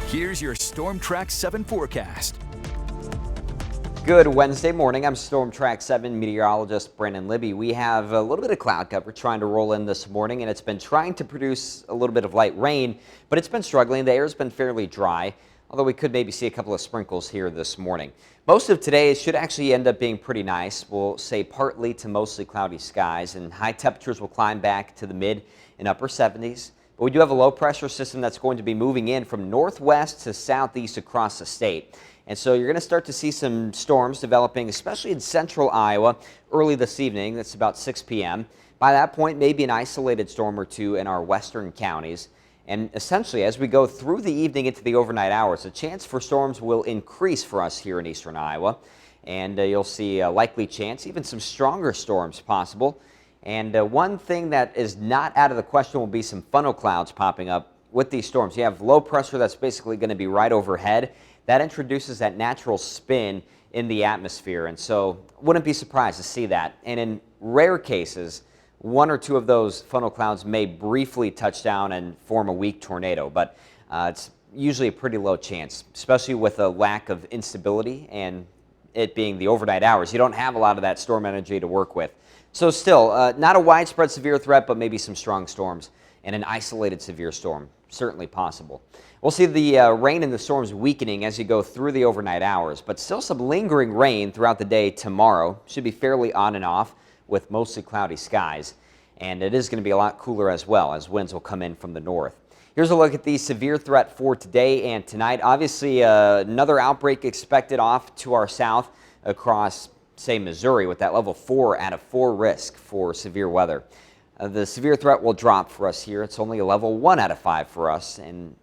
Here's your Storm Track 7 forecast. Good Wednesday morning. I'm Storm Track 7 meteorologist Brandon Libby. We have a little bit of cloud cover trying to roll in this morning, and it's been trying to produce a little bit of light rain, but it's been struggling. The air's been fairly dry, although we could maybe see a couple of sprinkles here this morning. Most of today should actually end up being pretty nice. We'll say partly to mostly cloudy skies, and high temperatures will climb back to the mid and upper 70s. But we do have a low pressure system that's going to be moving in from northwest to southeast across the state. And so you're going to start to see some storms developing, especially in central Iowa early this evening. That's about 6 p.m. By that point, maybe an isolated storm or two in our western counties. And essentially, as we go through the evening into the overnight hours, the chance for storms will increase for us here in eastern Iowa. And you'll see a likely chance, even some stronger storms possible. And one thing that is not out of the question will be some funnel clouds popping up with these storms. You have low pressure that's basically going to be right overhead. That introduces that natural spin in the atmosphere. And so wouldn't be surprised to see that. And in rare cases, one or two of those funnel clouds may briefly touch down and form a weak tornado, but it's usually a pretty low chance, especially with a lack of instability and it being the overnight hours. You don't have a lot of that storm energy to work with. So still, not a widespread severe threat, but maybe some strong storms and an isolated severe storm, certainly possible. We'll see the rain and the storms weakening as you go through the overnight hours, but still some lingering rain throughout the day tomorrow. Should be fairly on and off with mostly cloudy skies, and it is going to be a lot cooler as well as winds will come in from the north. Here's a look at the severe threat for today and tonight. Obviously, another outbreak expected off to our south across, say, Missouri with that level 4 out of 4 risk for severe weather. The severe threat will drop for us here. It's only a level 1 out of 5 for us, and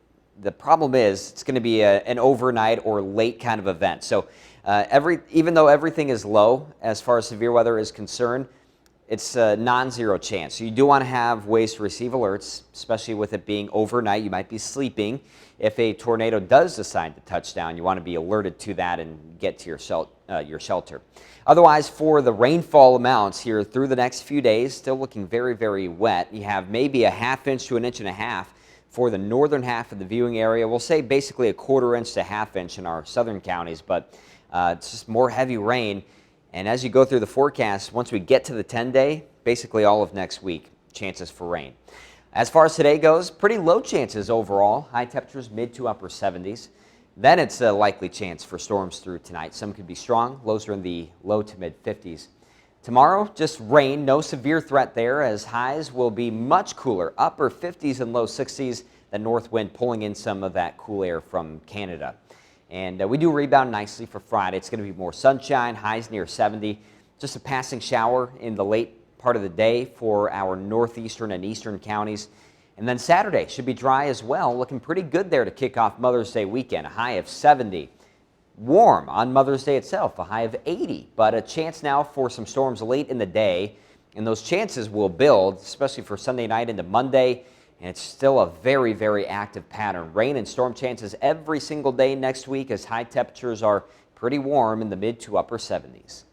the problem is it's going to be an overnight or late kind of event. So even though everything is low as far as severe weather is concerned, it's a non-zero chance. So you do want to have ways to receive alerts, especially with it being overnight. You might be sleeping. If a tornado does decide to touch down, you want to be alerted to that and get to your shelter. Otherwise, for the rainfall amounts here through the next few days, still looking very, very wet. You have maybe a ½ inch to 1.5 inches for the northern half of the viewing area. We'll say basically a 1/4 inch to ½ inch in our southern counties, but it's just more heavy rain. And as you go through the forecast, once we get to the 10-day, basically all of next week, chances for rain. As far as today goes, pretty low chances overall. High temperatures mid to upper 70s. Then it's a likely chance for storms through tonight. Some could be strong. Lows are in the low to mid 50s. Tomorrow, just rain, no severe threat there, as highs will be much cooler, upper 50s and low 60s, the north wind pulling in some of that cool air from Canada. And we do rebound nicely for Friday. It's going to be more sunshine, highs near 70. Just a passing shower in the late part of the day for our northeastern and eastern counties. And then Saturday should be dry as well, looking pretty good there to kick off Mother's Day weekend, a high of 70. Warm on Mother's Day itself, a high of 80, but a chance now for some storms late in the day, and those chances will build, especially for Sunday night into Monday, and it's still a very, very active pattern. Rain and storm chances every single day next week as high temperatures are pretty warm in the mid to upper 70s.